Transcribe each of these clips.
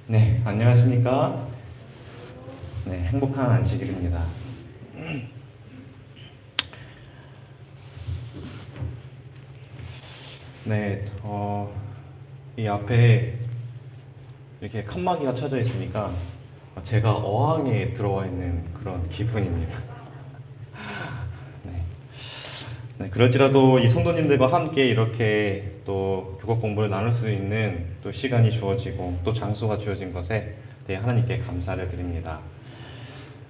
네, 안녕하십니까? 네, 행복한 안식일입니다. 네, 이 앞에 이렇게 칸막이가 쳐져 있으니까 제가 어항에 들어와 있는 그런 기분입니다. 네, 네, 그럴지라도 이 성도님들과 함께 이렇게 또 교법 공부를 나눌 수 있는 또 시간이 주어지고 또 장소가 주어진 것에 하나님께 감사를 드립니다.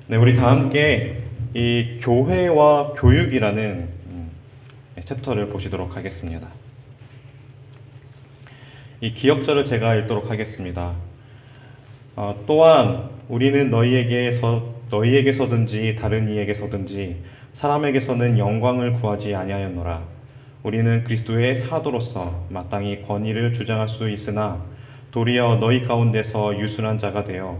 네, 우리 다 함께 이 교회와 교육이라는 챕터를 보시도록 하겠습니다. 이 기역절을 제가 읽도록 하겠습니다. 또한 우리는 너희에게서든지 다른 이에게서든지 사람에게서는 영광을 구하지 아니하였노라. 우리는 그리스도의 사도로서 마땅히 권위를 주장할 수 있으나 도리어 너희 가운데서 유순한 자가 되어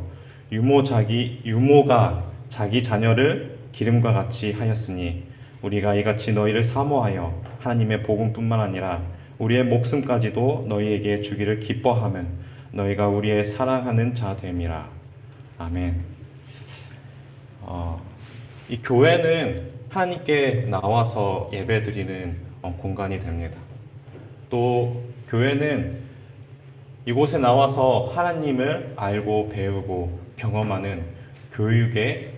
유모가 자기 자녀를 기름과 같이 하였으니 우리가 이같이 너희를 사모하여 하나님의 복음뿐만 아니라 우리의 목숨까지도 너희에게 주기를 기뻐하면 너희가 우리의 사랑하는 자 됨이라. 아멘. 이 교회는 하나님께 나와서 예배드리는 공간이 됩니다. 또 교회는 이곳에 나와서 하나님을 알고 배우고 경험하는 교육의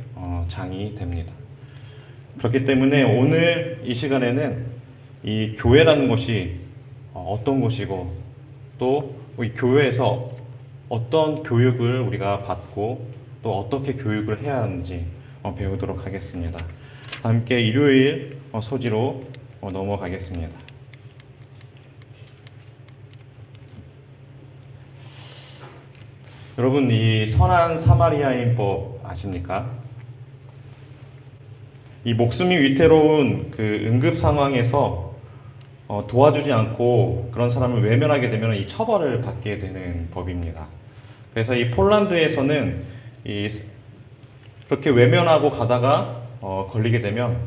장이 됩니다. 그렇기 때문에 오늘 이 시간에는 이 교회라는 것이 어떤 곳이고 또 이 교회에서 어떤 교육을 우리가 받고 또 어떻게 교육을 해야 하는지 배우도록 하겠습니다. 함께 일요일 소지로 넘어가겠습니다. 여러분, 이 선한 사마리아인법 아십니까? 이 목숨이 위태로운 그 응급 상황에서 도와주지 않고 그런 사람을 외면하게 되면 이 처벌을 받게 되는 법입니다. 그래서 이 폴란드에서는 그렇게 외면하고 가다가 걸리게 되면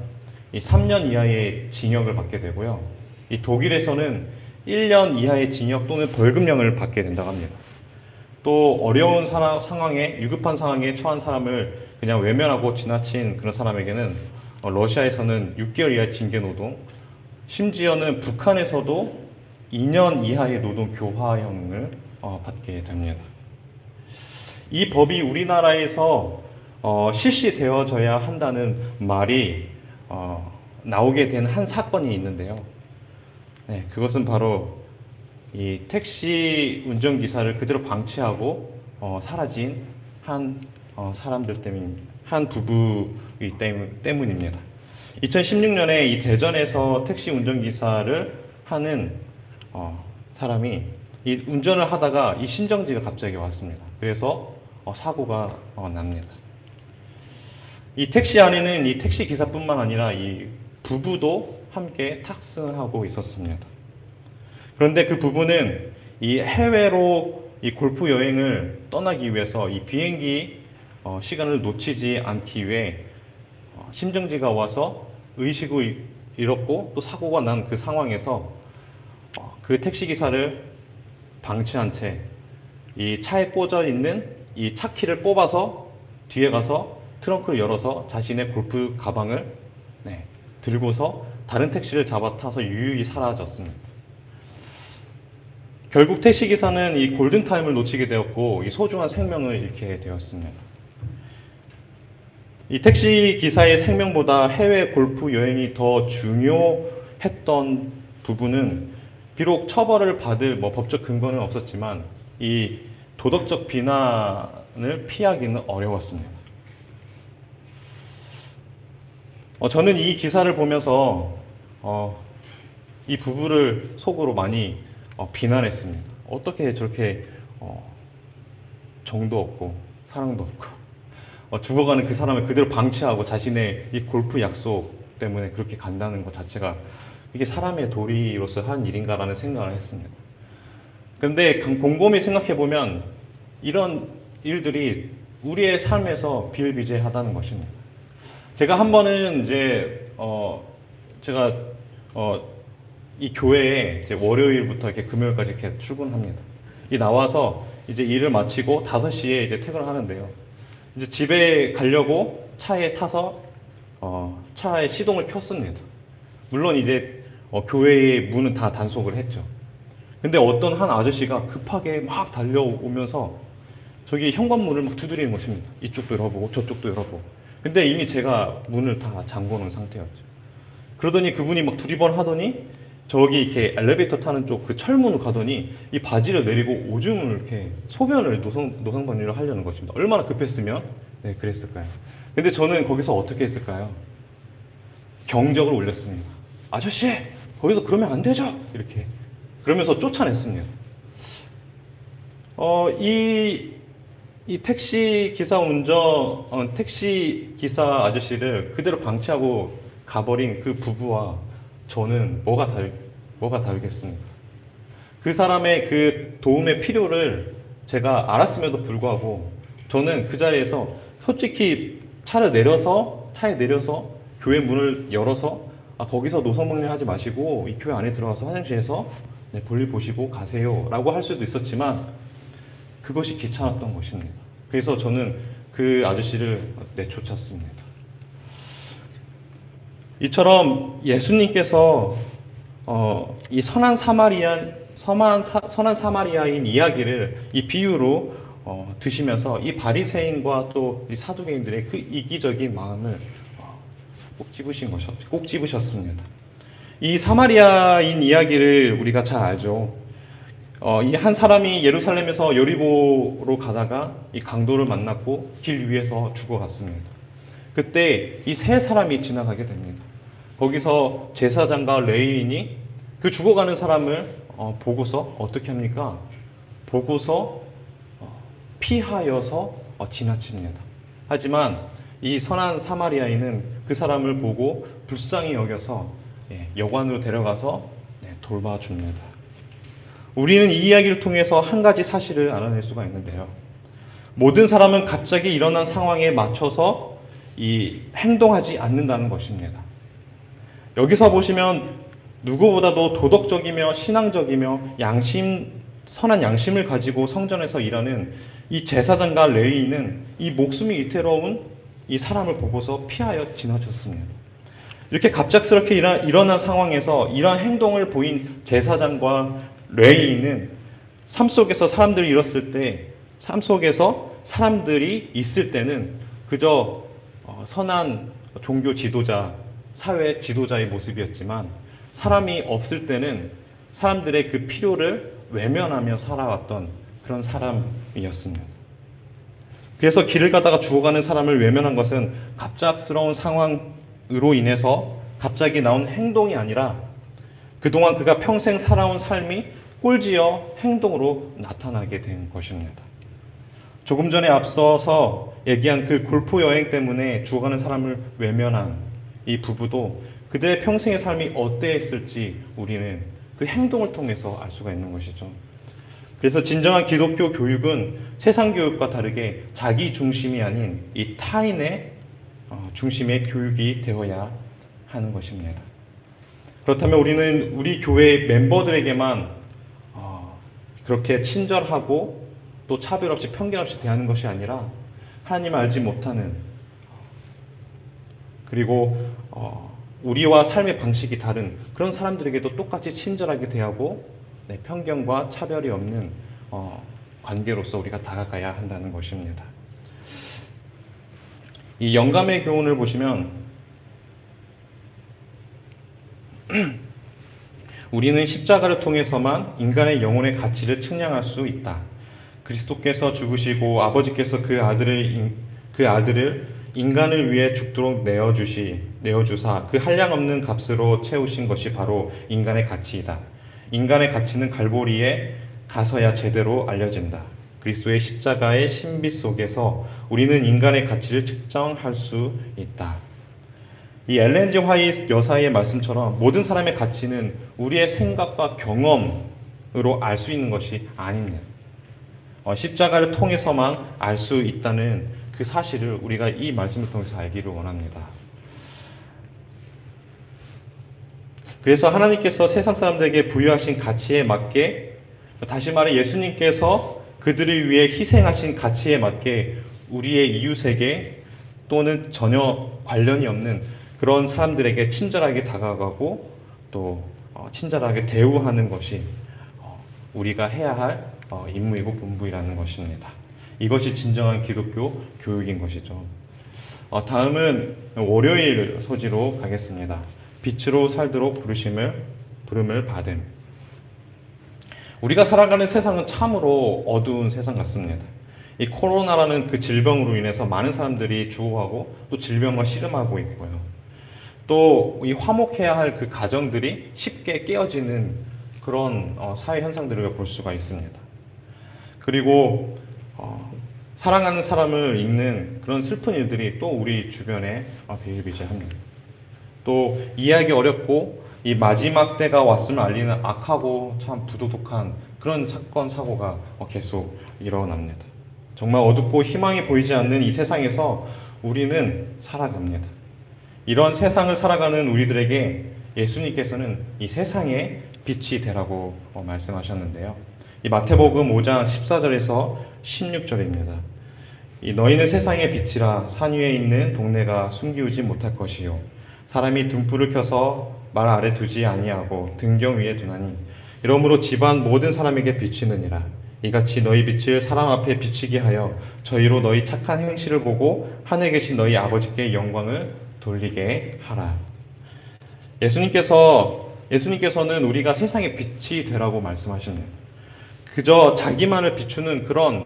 이 3년 이하의 징역을 받게 되고요. 이 독일에서는 1년 이하의 징역 또는 벌금형을 받게 된다고 합니다. 또 어려운 상황에 위급한 상황에 처한 사람을 그냥 외면하고 지나친 그런 사람에게는 러시아에서는 6개월 이하의 징계노동, 심지어는 북한에서도 2년 이하의 노동 교화형을 받게 됩니다. 이 법이 우리나라에서 실시되어져야 한다는 말이 나오게 된 한 사건이 있는데요. 네, 그것은 바로 이 택시 운전기사를 그대로 방치하고 사라진 한 사람들 때문입니다. 한 부부이기 때문입니다. 2016년에 이 대전에서 택시 운전기사를 하는 사람이 이 운전을 하다가 이 심정지가 갑자기 왔습니다. 그래서 사고가 납니다. 이 택시 안에는 이 택시 기사뿐만 아니라 이 부부도 함께 탑승하고 있었습니다. 그런데 그 부부는 이 해외로 이 골프 여행을 떠나기 위해서 이 비행기 시간을 놓치지 않기 위해 심정지가 와서 의식을 잃었고 또 사고가 난 그 상황에서 그 택시 기사를 방치한 채 이 차에 꽂아 있는 이 차 키를 뽑아서 뒤에 가서 트렁크를 열어서 자신의 골프 가방을 들고서 다른 택시를 잡아 타서 유유히 사라졌습니다. 결국 택시 기사는 이 골든 타임을 놓치게 되었고 이 소중한 생명을 잃게 되었습니다. 이 택시 기사의 생명보다 해외 골프 여행이 더 중요했던 부분은 비록 처벌을 받을 법적 근거는 없었지만 이 도덕적 비난을 피하기는 어려웠습니다. 저는 이 기사를 보면서 이 부부를 속으로 많이 비난했습니다. 어떻게 저렇게 정도 없고 사랑도 없고 죽어가는 그 사람을 그대로 방치하고 자신의 이 골프 약속 때문에 그렇게 간다는 것 자체가 이게 사람의 도리로서 한 일인가라는 생각을 했습니다. 그런데 곰곰이 생각해보면 이런 일들이 우리의 삶에서 비일비재하다는 것입니다. 제가 한 번은 제가 이 교회에 이제 월요일부터 이렇게 금요일까지 이렇게 출근합니다. 이 나와서 이제 일을 마치고 5시에 이제 퇴근을 하는데요. 이제 집에 가려고 차에 타서 차에 시동을 켰습니다. 물론 이제 교회의 문은 다 단속을 했죠. 근데 어떤 한 아저씨가 급하게 막 달려오면서 저기 현관문을 막 두드리는 것입니다. 이쪽도 열어보고 저쪽도 열어보고. 근데 이미 제가 문을 다 잠궈 놓은 상태였죠. 그러더니 그분이 막 두리번 하더니 저기 이렇게 엘리베이터 타는 쪽 그 철문으로 가더니 이 바지를 내리고 오줌을 이렇게 소변을 노상방뇨를 하려는 것입니다. 얼마나 급했으면 네, 그랬을까요? 근데 저는 거기서 어떻게 했을까요? 경적을 울렸습니다. 아저씨, 거기서 그러면 안 되죠? 이렇게. 그러면서 쫓아냈습니다. 이 택시 기사 아저씨를 그대로 방치하고 가버린 그 부부와 저는 뭐가 다르겠습니까? 그 사람의 그 도움의 필요를 제가 알았음에도 불구하고 저는 그 자리에서 솔직히 차에 내려서 교회 문을 열어서 거기서 노성방뇨 하지 마시고 이 교회 안에 들어가서 화장실에서 네, 볼일 보시고 가세요 라고 할 수도 있었지만 그것이 귀찮았던 것입니다. 그래서 저는 그 아저씨를 내쫓았습니다. 이처럼 예수님께서 이 선한 사마리아인 이야기를 이 비유로 드시면서 이 바리새인과 또 이 사두개인들의 그 이기적인 마음을 꼭 집으셨습니다. 이 사마리아인 이야기를 우리가 잘 알죠. 이 한 사람이 예루살렘에서 여리고로 가다가 이 강도를 만났고 길 위에서 죽어갔습니다. 그때 이 세 사람이 지나가게 됩니다. 거기서 제사장과 레위인이 그 죽어가는 사람을 보고서 어떻게 합니까? 보고서 피하여서 지나칩니다. 하지만 이 선한 사마리아인은 그 사람을 보고 불쌍히 여겨서 여관으로 데려가서 돌봐줍니다. 우리는 이 이야기를 통해서 한 가지 사실을 알아낼 수가 있는데요. 모든 사람은 갑자기 일어난 상황에 맞춰서 행동하지 않는다는 것입니다. 여기서 보시면 누구보다도 도덕적이며 신앙적이며 선한 양심을 가지고 성전에서 일하는 이 제사장과 레위인은 이 목숨이 위태로운 이 사람을 보고서 피하여 지나쳤습니다. 이렇게 갑작스럽게 일어난 상황에서 이러한 행동을 보인 제사장과 레위인은 삶 속에서 사람들이 잃었을 때, 삶 속에서 사람들이 있을 때는 그저 선한 종교 지도자, 사회 지도자의 모습이었지만 사람이 없을 때는 사람들의 그 필요를 외면하며 살아왔던 그런 사람이었습니다. 그래서 길을 가다가 죽어가는 사람을 외면한 것은 갑작스러운 상황으로 인해서 갑자기 나온 행동이 아니라 그동안 그가 평생 살아온 삶이 꼴지어 행동으로 나타나게 된 것입니다. 조금 전에 앞서서 얘기한 그 골프 여행 때문에 죽어가는 사람을 외면한 이 부부도 그들의 평생의 삶이 어떠했을지 우리는 그 행동을 통해서 알 수가 있는 것이죠. 그래서 진정한 기독교 교육은 세상 교육과 다르게 자기 중심이 아닌 이 타인의 중심의 교육이 되어야 하는 것입니다. 그렇다면 우리는 우리 교회 멤버들에게만 그렇게 친절하고 또 차별 없이 편견 없이 대하는 것이 아니라 하나님을 알지 못하는 그리고 우리와 삶의 방식이 다른 그런 사람들에게도 똑같이 친절하게 대하고 편견과 차별이 없는 관계로서 우리가 다가가야 한다는 것입니다. 이 영감의 교훈을 보시면 우리는 십자가를 통해서만 인간의 영혼의 가치를 측량할 수 있다. 그리스도께서 죽으시고 아버지께서 그 아들을 인간을 위해 죽도록 내어주사 그 한량없는 값으로 채우신 것이 바로 인간의 가치이다. 인간의 가치는 갈보리에 가서야 제대로 알려진다. 그리스도의 십자가의 신비 속에서 우리는 인간의 가치를 측정할 수 있다. 이 엘렌 G 화이트 여사의 말씀처럼 모든 사람의 가치는 우리의 생각과 경험으로 알 수 있는 것이 아닙니다. 십자가를 통해서만 알 수 있다는 그 사실을 우리가 이 말씀을 통해서 알기를 원합니다. 그래서 하나님께서 세상 사람들에게 부여하신 가치에 맞게, 다시 말해 예수님께서 그들을 위해 희생하신 가치에 맞게 우리의 이웃에게 또는 전혀 관련이 없는 그런 사람들에게 친절하게 다가가고 또 친절하게 대우하는 것이 우리가 해야 할 임무이고 본부이라는 것입니다. 이것이 진정한 기독교 교육인 것이죠. 다음은 월요일 소지로 가겠습니다. 빛으로 살도록 부름을 받음. 우리가 살아가는 세상은 참으로 어두운 세상 같습니다. 이 코로나라는 그 질병으로 인해서 많은 사람들이 죽어가고 또 질병과 씨름하고 있고요. 또 이 화목해야 할 그 가정들이 쉽게 깨어지는 그런 사회 현상들을 볼 수가 있습니다. 그리고 사랑하는 사람을 잃는 그런 슬픈 일들이 또 우리 주변에 비일비재합니다. 또 이해하기 어렵고 이 마지막 때가 왔음을 알리는 악하고 참 부도덕한 그런 사건 사고가 계속 일어납니다. 정말 어둡고 희망이 보이지 않는 이 세상에서 우리는 살아갑니다. 이런 세상을 살아가는 우리들에게 예수님께서는 이 세상의 빛이 되라고 말씀하셨는데요. 이 마태복음 5장 14절에서 16절입니다. 이 너희는 세상의 빛이라. 산 위에 있는 동네가 숨기우지 못할 것이요 사람이 등불을 켜서 말 아래 두지 아니하고 등경 위에 두나니 이러므로 집안 모든 사람에게 비치느니라. 이같이 너희 빛을 사람 앞에 비치게 하여 저희로 너희 착한 행실을 보고 하늘에 계신 너희 아버지께 영광을 돌리게 하라. 예수님께서는 우리가 세상의 빛이 되라고 말씀하십니다. 그저 자기만을 비추는 그런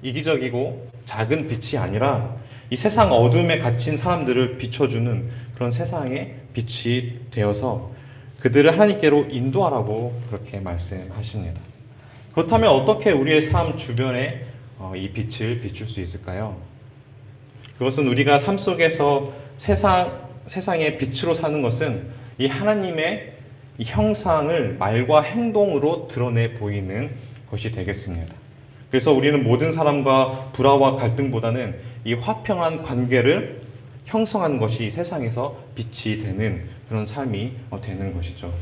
이기적이고 작은 빛이 아니라 이 세상 어둠에 갇힌 사람들을 비춰주는 그런 세상의 빛이 되어서 그들을 하나님께로 인도하라고 그렇게 말씀하십니다. 그렇다면 어떻게 우리의 삶 주변에 이 빛을 비출 수 있을까요? 그것은 우리가 삶 속에서 세상의 빛으로 사는 것은 이 하나님의 이 형상을 말과 행동으로 드러내 보이는 것이 되겠습니다. 그래서 우리는 모든 사람과 불화와 갈등보다는 이 화평한 관계를 형성하는 것이 세상에서 빛이 되는 그런 삶이 되는 것이죠.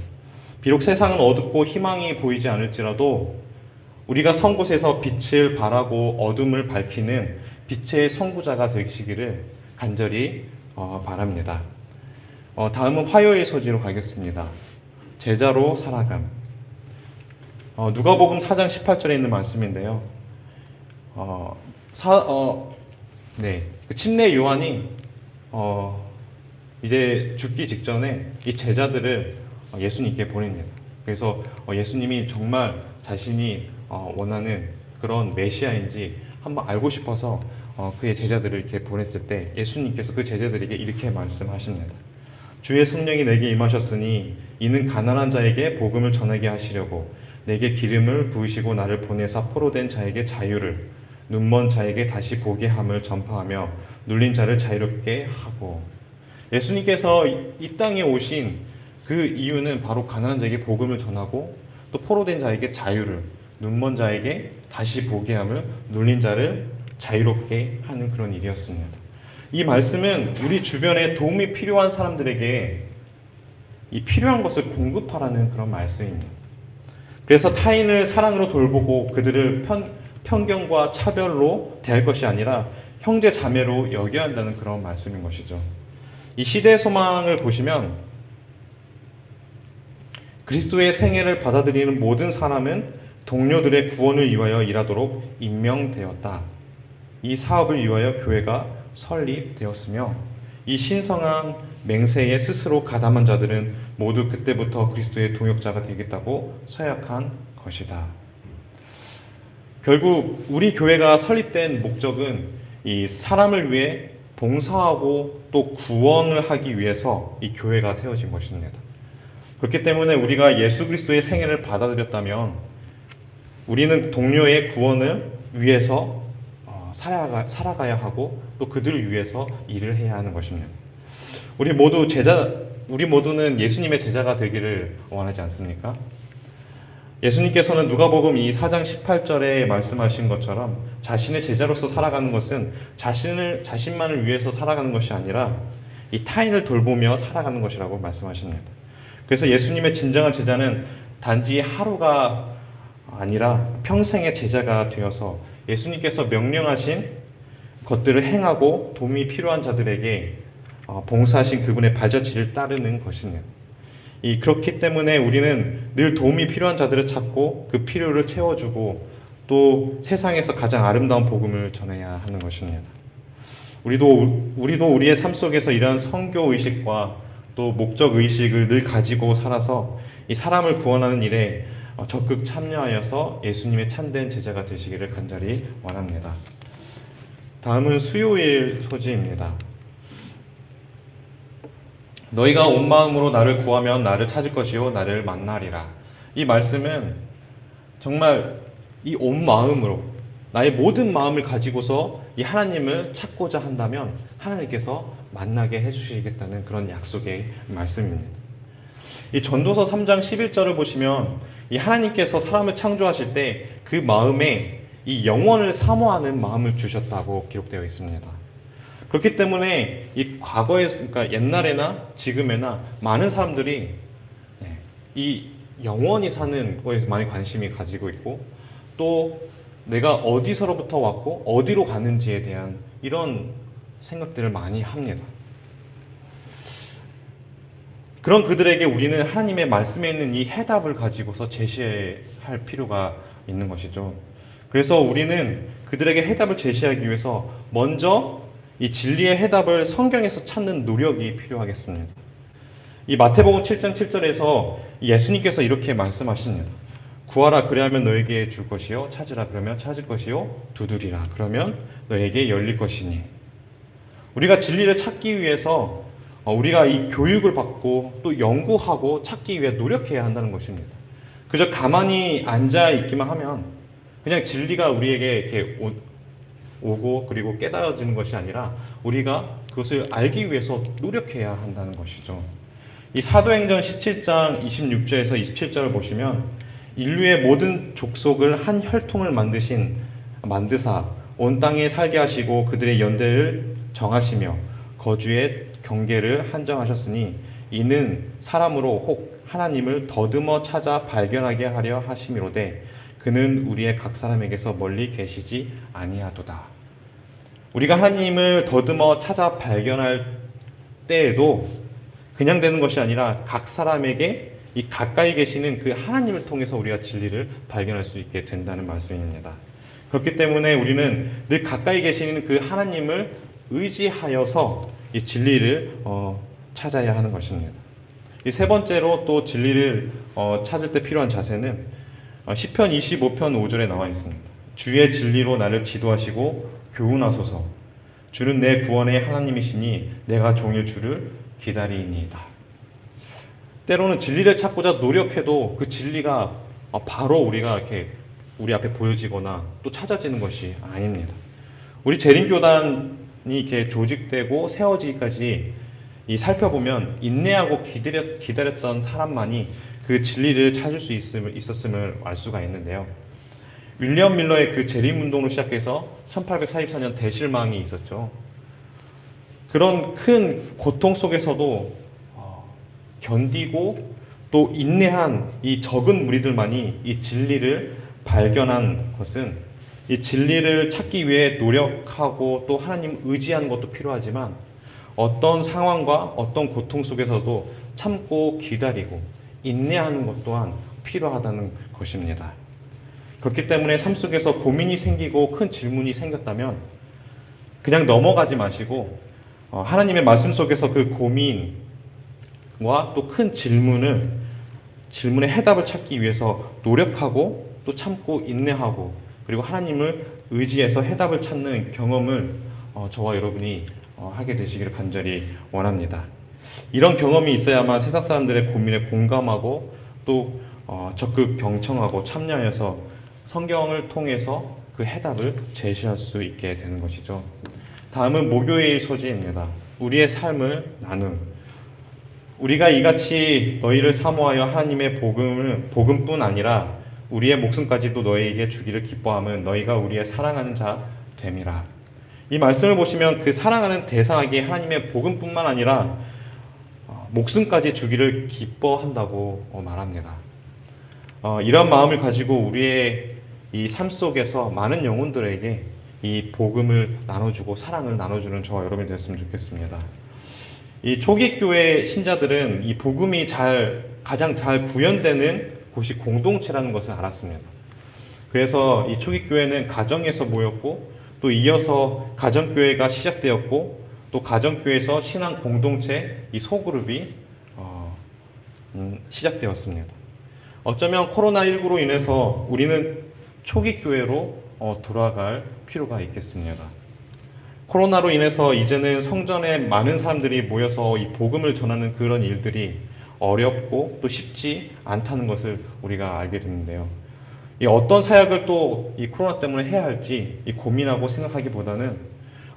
비록 세상은 어둡고 희망이 보이지 않을지라도 우리가 선 곳에서 빛을 발하고 어둠을 밝히는 빛의 선구자가 되시기를 간절히 바랍니다. 다음은 화요일 소지로 가겠습니다. 제자로 살아감. 누가복음 4장 18절에 있는 말씀인데요. 침례 요한이 이제 죽기 직전에 이 제자들을 예수님께 보냅니다. 그래서 예수님이 정말 자신이 원하는 그런 메시아인지 한번 알고 싶어서 그의 제자들을 이렇게 보냈을 때 예수님께서 그 제자들에게 이렇게 말씀하십니다. 주의 성령이 내게 임하셨으니 이는 가난한 자에게 복음을 전하게 하시려고 내게 기름을 부으시고 나를 보내사 포로된 자에게 자유를 눈먼 자에게 다시 보게 함을 전파하며 눌린 자를 자유롭게 하고. 예수님께서 이 땅에 오신 그 이유는 바로 가난한 자에게 복음을 전하고 또 포로된 자에게 자유를, 눈먼 자에게 다시 보게 함을, 눌린 자를 자유롭게 하는 그런 일이었습니다. 이 말씀은 우리 주변에 도움이 필요한 사람들에게 이 필요한 것을 공급하라는 그런 말씀입니다. 그래서 타인을 사랑으로 돌보고 그들을 편견과 차별로 대할 것이 아니라 형제 자매로 여겨야 한다는 그런 말씀인 것이죠. 이 시대의 소망을 보시면 그리스도의 생애를 받아들이는 모든 사람은 동료들의 구원을 위하여 일하도록 임명되었다. 이 사업을 위하여 교회가 설립되었으며 이 신성한 맹세에 스스로 가담한 자들은 모두 그때부터 그리스도의 동역자가 되겠다고 서약한 것이다. 결국 우리 교회가 설립된 목적은 이 사람을 위해 봉사하고 또 구원을 하기 위해서 이 교회가 세워진 것입니다. 그렇기 때문에 우리가 예수 그리스도의 생애를 받아들였다면 우리는 동료의 구원을 위해서 살아가야 하고 또 그들을 위해서 일을 해야 하는 것입니다. 우리 모두는 예수님의 제자가 되기를 원하지 않습니까? 예수님께서는 누가복음 4장 18절에 말씀하신 것처럼 자신의 제자로서 살아가는 것은 자신만을 위해서 살아가는 것이 아니라 이 타인을 돌보며 살아가는 것이라고 말씀하십니다. 그래서 예수님의 진정한 제자는 단지 하루가 아니라 평생의 제자가 되어서 예수님께서 명령하신 것들을 행하고 도움이 필요한 자들에게 봉사하신 그분의 발자취를 따르는 것입니다. 그렇기 때문에 우리는 늘 도움이 필요한 자들을 찾고 그 필요를 채워주고 또 세상에서 가장 아름다운 복음을 전해야 하는 것입니다. 우리도 우리의 삶 속에서 이러한 선교 의식과 또 목적 의식을 늘 가지고 살아서 이 사람을 구원하는 일에 적극 참여하여서 예수님의 참된 제자가 되시기를 간절히 원합니다. 다음은 수요일 소지입니다. 너희가 온 마음으로 나를 구하면 나를 찾을 것이요 나를 만나리라. 이 말씀은 정말 이 온 마음으로 나의 모든 마음을 가지고서 이 하나님을 찾고자 한다면 하나님께서 만나게 해주시겠다는 그런 약속의 말씀입니다. 이 전도서 3장 11절을 보시면 이 하나님께서 사람을 창조하실 때 그 마음에 이 영원을 사모하는 마음을 주셨다고 기록되어 있습니다. 그렇기 때문에 이 과거에, 그러니까 옛날에나 지금에나 많은 사람들이 이 영원히 사는 거에서 많이 관심이 가지고 있고 또 내가 어디서로부터 왔고 어디로 가는지에 대한 이런 생각들을 많이 합니다. 그런 그들에게 우리는 하나님의 말씀에 있는 이 해답을 가지고서 제시할 필요가 있는 것이죠. 그래서 우리는 그들에게 해답을 제시하기 위해서 먼저 이 진리의 해답을 성경에서 찾는 노력이 필요하겠습니다. 이 마태복음 7장 7절에서 예수님께서 이렇게 말씀하십니다. 구하라 그리하면 너에게 줄 것이요 찾으라 그러면 찾을 것이요 두드리라 그러면 너에게 열릴 것이니. 우리가 진리를 찾기 위해서 우리가 이 교육을 받고 또 연구하고 찾기 위해 노력해야 한다는 것입니다. 그저 가만히 앉아 있기만 하면 그냥 진리가 우리에게 이렇게 오고 그리고 깨달아지는 것이 아니라 우리가 그것을 알기 위해서 노력해야 한다는 것이죠. 이 사도행전 17장 26절에서 27절을 보시면 인류의 모든 족속을 한 혈통을 만드사 온 땅에 살게 하시고 그들의 연대를 정하시며 거주의 경계를 한정하셨으니 이는 사람으로 혹 하나님을 더듬어 찾아 발견하게 하려 하심이로되 그는 우리의 각 사람에게서 멀리 계시지 아니하도다. 우리가 하나님을 더듬어 찾아 발견할 때에도 그냥 되는 것이 아니라 각 사람에게 이 가까이 계시는 그 하나님을 통해서 우리가 진리를 발견할 수 있게 된다는 말씀입니다. 그렇기 때문에 우리는 늘 가까이 계시는 그 하나님을 의지하여서 이 진리를 찾아야 하는 것입니다. 이 세 번째로 또 진리를 찾을 때 필요한 자세는 시편 25편 5절에 나와 있습니다. 주의 진리로 나를 지도하시고 교훈하소서. 주는 내 구원의 하나님이시니 내가 종일 주를 기다리니이다. 때로는 진리를 찾고자 노력해도 그 진리가 바로 우리가 이렇게 우리 앞에 보여지거나 또 찾아지는 것이 아닙니다. 우리 재림교단이 이렇게 조직되고 세워지기까지 살펴보면 인내하고 기다렸던 사람만이 그 진리를 찾을 수 있었음을 알 수가 있는데요. 윌리엄 밀러의 그 재림운동을 시작해서 1844년 대실망이 있었죠. 그런 큰 고통 속에서도 견디고 또 인내한 이 적은 무리들만이 이 진리를 발견한 것은 이 진리를 찾기 위해 노력하고 또 하나님 의지하는 것도 필요하지만 어떤 상황과 어떤 고통 속에서도 참고 기다리고 인내하는 것 또한 필요하다는 것입니다. 그렇기 때문에 삶 속에서 고민이 생기고 큰 질문이 생겼다면 그냥 넘어가지 마시고 하나님의 말씀 속에서 그 고민과 또 큰 질문의 해답을 찾기 위해서 노력하고 또 참고 인내하고 그리고 하나님을 의지해서 해답을 찾는 경험을 저와 여러분이 하게 되시기를 간절히 원합니다. 이런 경험이 있어야만 세상 사람들의 고민에 공감하고 또 적극 경청하고 참여해서 성경을 통해서 그 해답을 제시할 수 있게 되는 것이죠. 다음은 목요일 소지입니다. 우리의 삶을 나눔. 우리가 이같이 너희를 사모하여 하나님의 복음뿐 아니라 우리의 목숨까지도 너희에게 주기를 기뻐함은 너희가 우리의 사랑하는 자 됨이라. 이 말씀을 보시면 그 사랑하는 대상에게 하나님의 복음뿐만 아니라 목숨까지 주기를 기뻐한다고 말합니다. 이런 마음을 가지고 우리의 이 삶 속에서 많은 영혼들에게 이 복음을 나눠주고 사랑을 나눠주는 저와 여러분이 됐으면 좋겠습니다. 이 초기 교회 신자들은 이 복음이 가장 잘 구현되는 곳이 공동체라는 것을 알았습니다. 그래서 이 초기 교회는 가정에서 모였고, 또 이어서 가정교회가 시작되었고, 또 가정교회에서 신앙 공동체 이 소그룹이 시작되었습니다. 어쩌면 코로나19로 인해서 우리는 초기 교회로 돌아갈 필요가 있겠습니다. 코로나로 인해서 이제는 성전에 많은 사람들이 모여서 이 복음을 전하는 그런 일들이 어렵고 또 쉽지 않다는 것을 우리가 알게 됐는데요. 이 어떤 사역을 또 이 코로나 때문에 해야 할지 이 고민하고 생각하기보다는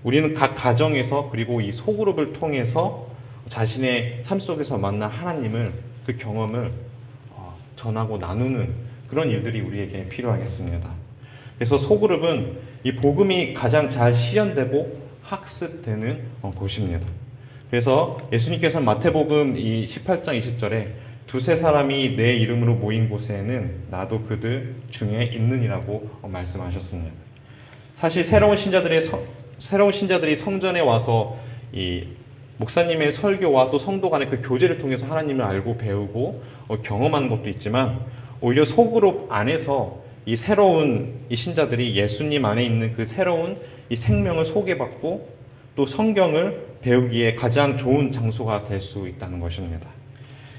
우리는 각 가정에서 그리고 이 소그룹을 통해서 자신의 삶 속에서 만난 하나님을 그 경험을 전하고 나누는 그런 일들이 우리에게 필요하겠습니다. 그래서 소그룹은 이 복음이 가장 잘 실현되고 학습되는 곳입니다. 그래서 예수님께서는 마태복음 이 18장 20절에 두세 사람이 내 이름으로 모인 곳에는 나도 그들 중에 있느니라고 말씀하셨습니다. 사실 새로운 신자들이 성전에 와서 이 목사님의 설교와 또 성도 간의 그 교제를 통해서 하나님을 알고 배우고 경험하는 것도 있지만, 오히려 소그룹 안에서 이 새로운 이 신자들이 예수님 안에 있는 그 새로운 이 생명을 소개받고 또 성경을 배우기에 가장 좋은 장소가 될 수 있다는 것입니다.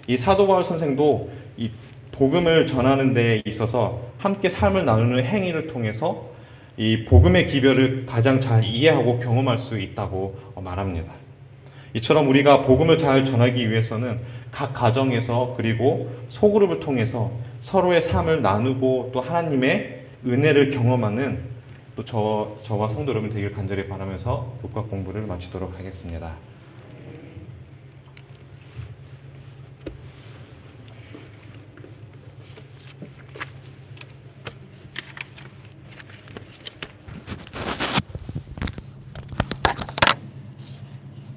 이 사도 바울 선생도 이 복음을 전하는 데 있어서 함께 삶을 나누는 행위를 통해서 이 복음의 기별을 가장 잘 이해하고 경험할 수 있다고 말합니다. 이처럼 우리가 복음을 잘 전하기 위해서는 각 가정에서 그리고 소그룹을 통해서 서로의 삶을 나누고 또 하나님의 은혜를 경험하는 또 저와 성도 여러분 되길 간절히 바라면서 교과 공부를 마치도록 하겠습니다.